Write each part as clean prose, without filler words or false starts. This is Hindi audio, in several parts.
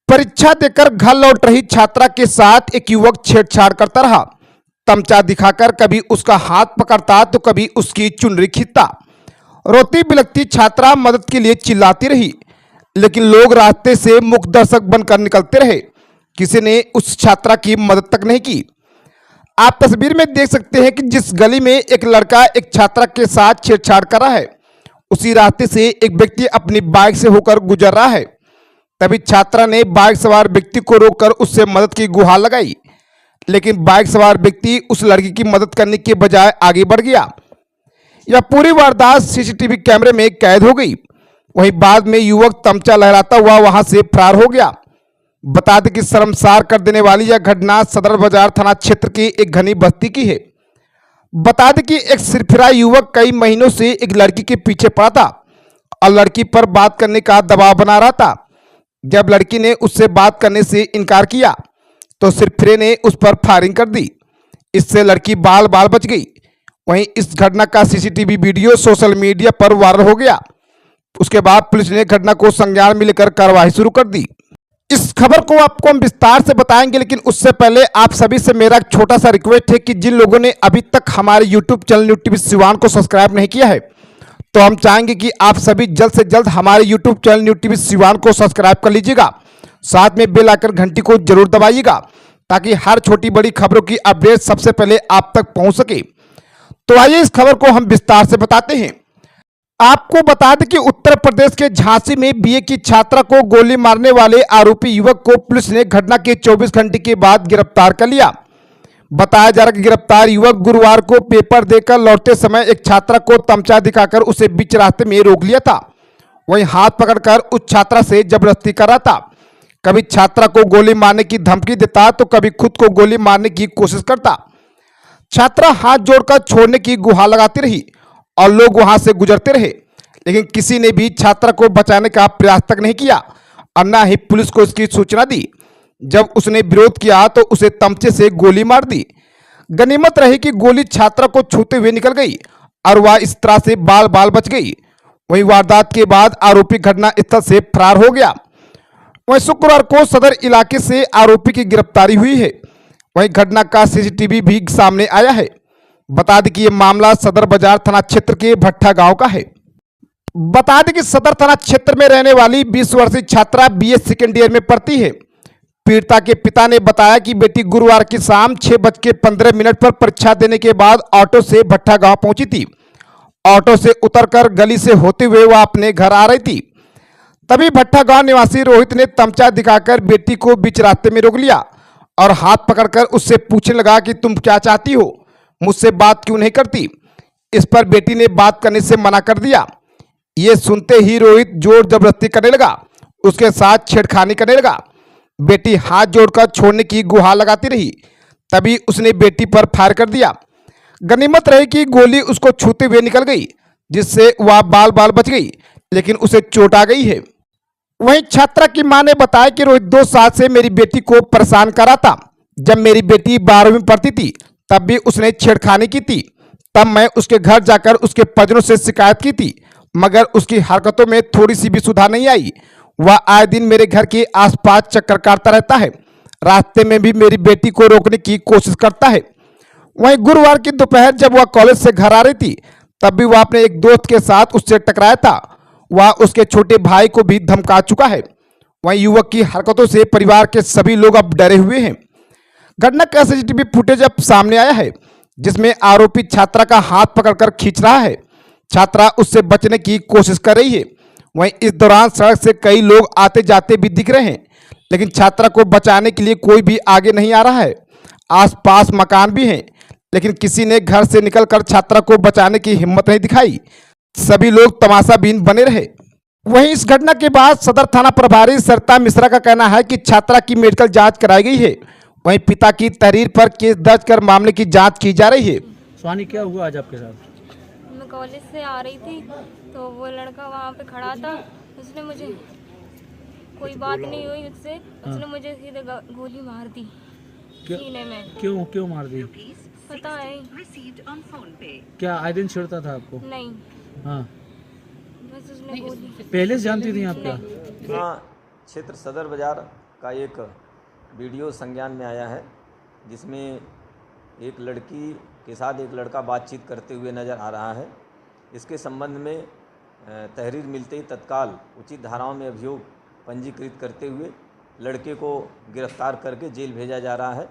परीक्षा देकर घर लौट रही छात्रा के साथ एक युवक छेड़छाड़ करता रहा। तमचा दिखाकर कभी उसका हाथ पकड़ता तो कभी उसकी चुनरी खींचता। रोती बिलखती छात्रा मदद के लिए चिल्लाती रही, लेकिन लोग रास्ते से मुख्य दर्शक बनकर निकलते रहे। किसी ने उस छात्रा की मदद तक नहीं की। आप तस्वीर में देख सकते हैं कि जिस गली में एक लड़का एक छात्रा के साथ छेड़छाड़ कर रहा है, उसी रास्ते से एक व्यक्ति अपनी बाइक से होकर गुजर रहा है। तभी छात्रा ने बाइक सवार व्यक्ति को रोककर उससे मदद की गुहार लगाई, लेकिन बाइक सवार व्यक्ति उस लड़की की मदद करने के बजाय आगे बढ़ गया। यह पूरी वारदात सीसीटीवी कैमरे में कैद हो गई। वहीं बाद में युवक तमचा लहराता हुआ वहां से फरार हो गया। बता दें कि शर्मसार कर देने वाली यह घटना सदर बाजार थाना क्षेत्र की एक घनी बस्ती की है। बता दें कि एक सिरफिरा युवक कई महीनों से एक लड़की के पीछे पड़ा था और लड़की पर बात करने का दबाव बना रहा था। जब लड़की ने उससे बात करने से इनकार किया तो सिरफिरे ने उस पर फायरिंग कर दी। इससे लड़की बाल बाल बच गई। वहीं इस घटना का सीसीटीवी वीडियो सोशल मीडिया पर वायरल हो गया। उसके बाद पुलिस ने घटना को संज्ञान में लेकर कार्रवाई शुरू कर दी। इस खबर को आपको हम विस्तार से बताएंगे, लेकिन उससे पहले आप सभी से मेरा एक छोटा सा रिक्वेस्ट है कि जिन लोगों ने अभी तक हमारे YouTube channel news TV Siwan को सब्सक्राइब नहीं किया है, तो हम चाहेंगे कि आप सभी जल्द से जल्द हमारे YouTube channel news TV Siwan को सब्सक्राइब कर लीजिएगा। साथ में बेल आइकन घंटी को जरूर दबाइएगा, ताकि हर छोटी बड़ी खबरों की अपडेट सबसे पहले आप तक पहुंच सके। तो आइए इस खबर को हम विस्तार से बताते हैं। आपको बता दें कि उत्तर प्रदेश के झांसी में बीए की छात्रा को गोली मारने वाले आरोपी युवक को पुलिस ने घटना के 24 घंटे के बाद गिरफ्तार कर लिया। बताया जा रहा है कि गिरफ्तार युवक गुरुवार को पेपर देकर लौटते समय एक छात्रा को तमचा दिखाकर उसे बीच रास्ते में रोक लिया था। वहीं हाथ पकड़कर उस छात्रा से जबरदस्ती कर रहा था। कभी छात्रा को गोली मारने की धमकी देता तो कभी खुद को गोली मारने की कोशिश करता। छात्रा हाथ जोड़कर छोड़ने की गुहार लगाती रही और लोग वहां से गुजरते रहे, लेकिन किसी ने भी छात्रा को बचाने का प्रयास तक नहीं किया और न ही पुलिस को इसकी सूचना दी। जब उसने विरोध किया तो उसे तमचे से गोली मार दी। गनीमत रही कि गोली छात्रा को छूते हुए निकल गई और वह इस तरह से बाल बाल बच गई। वहीं वारदात के बाद आरोपी घटना स्थल से फरार हो गया। वहीं शुक्रवार को सदर इलाके से आरोपी की गिरफ्तारी हुई है। वहीं घटना का सीसीटीवी भी सामने आया है। बता दें कि यह मामला सदर बाजार थाना क्षेत्र के भट्टा गांव का है। बता दें कि सदर थाना क्षेत्र में रहने वाली 20 वर्षीय छात्रा बीए सेकेंड ईयर में पढ़ती है। पीड़िता के पिता ने बताया कि बेटी गुरुवार की शाम 6:15 पर परीक्षा देने के बाद ऑटो से भट्टा गांव पहुंची थी। ऑटो से उतरकर गली से होते हुए वह अपने घर आ रही थी। तभी भट्टा गांव निवासी रोहित ने तमचा दिखाकर बेटी को बीच रास्ते में रोक लिया और हाथ पकड़कर उससे पूछने लगा कि तुम क्या चाहती हो, मुझसे बात क्यों नहीं करती। इस पर बेटी ने बात करने से मना कर दिया। ये सुनते ही रोहित जोर जबरदस्ती करने लगा, उसके साथ छेड़खानी करने लगा। बेटी हाथ जोड़कर छोड़ने की गुहार लगाती रही। तभी उसने बेटी पर फायर कर दिया। गनीमत रही कि गोली उसको छूते हुए निकल गई, जिससे वह बाल बाल बच गई, लेकिन उसे चोट आ गई है। वहीं छात्रा की मां ने बताया कि रोहित 2 साल से मेरी बेटी को परेशान कर रहा था। जब मेरी बेटी 12वीं में पढ़ती थी तब भी उसने छेड़खानी की थी। तब मैं उसके घर जाकर उसके परिजनों से शिकायत की थी, मगर उसकी हरकतों में थोड़ी सी भी सुधार नहीं आई। वह आए दिन मेरे घर के आसपास चक्कर काटता रहता है। रास्ते में भी मेरी बेटी को रोकने की कोशिश करता है। वहीं गुरुवार की दोपहर जब वह कॉलेज से घर आ रही थी, तब भी वह अपने एक दोस्त के साथ उससे टकराया था। वह उसके छोटे भाई को भी धमका चुका है। वहीं युवक की हरकतों से परिवार के सभी लोग अब डरे हुए हैं। घटना का सीसीटीवी फुटेज अब सामने आया है, जिसमें आरोपी छात्रा का हाथ पकड़कर खींच रहा है। छात्रा उससे बचने की कोशिश कर रही है। वहीं इस दौरान सड़क से कई लोग आते जाते भी दिख रहे हैं, लेकिन छात्रा को बचाने के लिए कोई भी आगे नहीं आ रहा है। आसपास मकान भी हैं, लेकिन किसी ने घर से निकलकर छात्रा को बचाने की हिम्मत नहीं दिखाई। सभी लोग तमाशाबीन बने रहे। वहीं इस घटना के बाद सदर थाना प्रभारी सरिता मिश्रा का कहना है कि छात्रा की मेडिकल जांच कराई गई है। वहीं पिता की तहरीर पर केस दर्ज कर मामले की जांच की जा रही है। स्वानी, क्या हुआ आज आपके साथ? मैं कॉलेज से आ रही थी तो वो लड़का वहाँ पे खड़ा था। उसने मुझे, कोई बात नहीं हुई उससे, उसने मुझे सीधे गोली मार दी सीने में। क्यों मार दी? पता है। क्या आए दिन छेड़ता था आपको? नहीं। हाँ, बस उसने गोली। पहले से जानती थी आप क्या? क्षेत्र सदर बाजार का एक वीडियो संज्ञान में आया है, जिसमें एक लड़की के साथ एक लड़का बातचीत करते हुए नज़र आ रहा है। इसके संबंध में तहरीर मिलते ही तत्काल उचित धाराओं में अभियोग पंजीकृत करते हुए लड़के को गिरफ्तार करके जेल भेजा जा रहा है।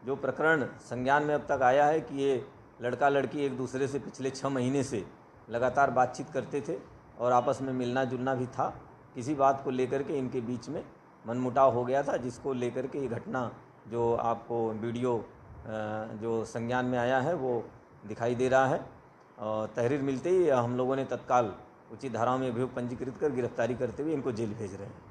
जो प्रकरण संज्ञान में अब तक आया है कि ये लड़का लड़की एक दूसरे से पिछले 6 महीने से लगातार बातचीत करते थे और आपस में मिलना जुलना भी था। किसी बात को लेकर के इनके बीच में मनमुटाव हो गया था, जिसको लेकर के ये घटना जो आपको वीडियो जो संज्ञान में आया है वो दिखाई दे रहा है। और तहरीर मिलते ही हम लोगों ने तत्काल उचित धाराओं में अभियोग पंजीकृत कर गिरफ्तारी करते हुए इनको जेल भेज रहे हैं।